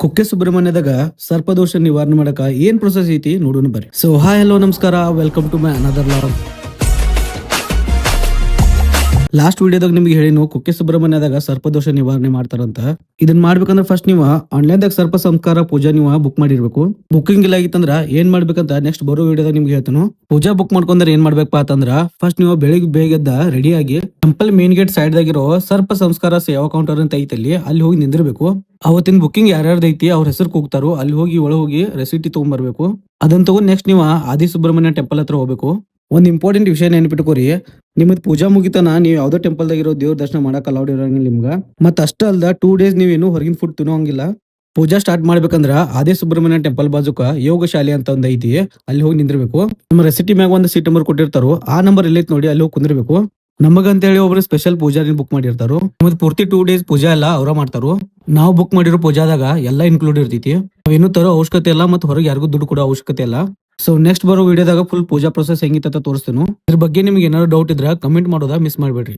ಕುಕ್ಕೆ ಸುಬ್ರಹ್ಮಣ್ಯದಾಗ ಸರ್ಪದೋಷ ನಿವಾರಣೆ ಮಾಡಕ ಏನ್ ಪ್ರೊಸೆಸ್ ಐತಿ ನೋಡೋಣ ಬರ್ರಿ. ಸೊ ಹಾಯ್ ಹಲೋ ನಮಸ್ಕಾರ, welcome to my another vlog. Last ವಿಡಿಯೋದಾಗ ನಿಮ್ಗೆ ಹೇಳಿನು ಕುಕ್ಕೆ ಸುಬ್ರಹ್ಮಣ್ಯದಾಗ ಸರ್ಪದೋಷ ನಿವಾರಣೆ ಮಾಡ್ತಾರಂತ. ಇದನ್ನ ಮಾಡ್ಬೇಕಂದ್ರೆ ಫಸ್ಟ್ ನೀವು ಆನ್ಲೈನ್ದಾಗ ಸರ್ಪ ಸಂಸ್ಕಾರ ಪೂಜಾ ನೀವು ಬುಕ್ ಮಾಡಿರ್ಬೇಕು. ಬುಕ್ಕಿಂಗ್ ಇಲ್ಲ ಆಗಿತ್ತಂದ್ರ ಏನ್ ಮಾಡ್ಬೇಕಂತ ನೆಕ್ಸ್ಟ್ ಬರೋ ವಿಡಿಯೋದಾಗ ನಿಮ್ಗೆ ಹೇಳ್ತಾನು. ಪೂಜಾ ಬುಕ್ ಮಾಡ್ಕೊಂಡ್ರೆ ಏನ್ ಮಾಡ್ಬೇಕಪ್ಪ ಅಂತಂದ್ರ ಫಸ್ಟ್ ನೀವು ಬೆಳಿಗ್ಗೆ ಬೇಗ ಎದ್ದ ರೆಡಿ ಆಗಿ ಟೆಂಪಲ್ ಮೇನ್ ಗೇಟ್ ಸೈಡ್ ದಾಗಿರೋ ಸರ್ಪ ಸಂಸ್ಕಾರ ಸೇವಾ ಕೌಂಟರ್ ಅಂತ ಐತಲ್ಲಿ ಅಲ್ಲಿ ಹೋಗಿ ನಿಂದಿರ್ಬೇಕು. ಅವತ್ತಿನ ಬುಕ್ಕಿಂಗ್ ಯಾರ್ಯಾರ್ದು ಐತಿ ಅವ್ರ ಹೆಸರು ಕೂಗ್ತಾರೋ ಅಲ್ಲಿ ಹೋಗಿ ಒಳಗೆ ಹೋಗಿ ರೆಸಿಟಿ ತಗೊಂಡ್ಬರ್ಬೇಕು. ಅದನ್ನ ತಗೊಂಡ್ ನೆಕ್ಸ್ಟ್ ನೀವು ಆದಿ ಸುಬ್ರಹ್ಮಣ್ಯ ಟೆಂಪಲ್ ಹತ್ರ ಹೋಗ್ಬೇಕು. ಒಂದ್ ಇಂಪಾರ್ಟೆಂಟ್ ವಿಷಯ ನೆನ್ಪಿಟ್ಕೋರಿ, ನಿಮ್ಮದ್ ಪೂಜಾ ಮುಗಿತನ ನೀವು ಯಾವ್ದೋ ಟೆಂಪಲ್ ದಾಗಿರೋ ದೇವ್ರ ದರ್ಶನ ಮಾಡಕ್ ಅಲೌಡ್ ಇರಂಗಿಲ್ಲ ನಿಮ್ಗ. ಮತ್ತ ಅಷ್ಟ ಅಲ್ದ 2 days ನೀವೇನು ಹೊರಗಿನ ಫುಡ್ ತಿನ್ನೋಂಗಿಲ್ಲ. ಪೂಜಾ ಸ್ಟಾರ್ಟ್ ಮಾಡ್ಬೇಕಂದ್ರ ಆದಿ ಸುಬ್ರಹ್ಮಣ್ಯ ಟೆಂಪಲ್ ಬಾಜುಕ ಯೋಗ ಶಾಲೆ ಅಂತ ಒಂದ್ ಐತಿ, ಅಲ್ಲಿ ಹೋಗಿ ನಿಂದಿರ್ಬೇಕು. ನಮ್ಮ ರೆಸಿಟಿ ಮ್ಯಾಗ ಒಂದು ಸೀಟ್ ನಂಬರ್ ಕೊಟ್ಟಿರ್ತಾರೋ ಆ ನಂಬರ್ ಎಲ್ಲೈತಿ ನೋಡಿ ಅಲ್ಲಿ ಹೋಗಿ ಕುಂದಿರ್ಬೇಕು. ನಮಗಂತ ಹೇಳಿ ಒಬ್ರು ಸ್ಪೆಷಲ್ ಪೂಜಾರಿ ಬುಕ್ ಮಾಡಿರ್ತಾರೋ. ನಮ್ದು ಪೂರ್ತಿ 2 days ಪೂಜಾ ಎಲ್ಲ ಅವ್ರ ಮಾಡ್ತಾರೋ. ನಾವು ಬುಕ್ ಮಾಡಿರೋ ಪೂಜಾದಾಗ ಎಲ್ಲಾ ಇನ್ಕ್ಲೂಡ್ ಇರ್ತೈತಿ. ನಾವೇನು ತರೋ ಅವಶ್ಯಕತೆ ಇಲ್ಲ ಮತ್ತು ಹೊರಗೆ ಯಾರಿಗೂ ದುಡ್ಡು ಕೊಡೋ ಅವಶ್ಯಕತೆ ಇಲ್ಲ. ಸೊ ನೆಕ್ಸ್ಟ್ ಬರೋ ವಿಡಿಯೋದಾಗ ಫುಲ್ ಪೂಜಾ ಪ್ರೊಸೆಸ್ ಹೆಂಗಿತ್ತ ತೋರಿಸ್ತೀನಿ. ಇದ್ರ ಬಗ್ಗೆ ನಿಮ್ಗೆ ಏನಾದ್ರು ಡೌಟ್ ಇದ್ರೆ ಕಮೆಂಟ್ ಮಾಡೋದಾ ಮಿಸ್ ಮಾಡ್ಬೇಡ್ರಿ.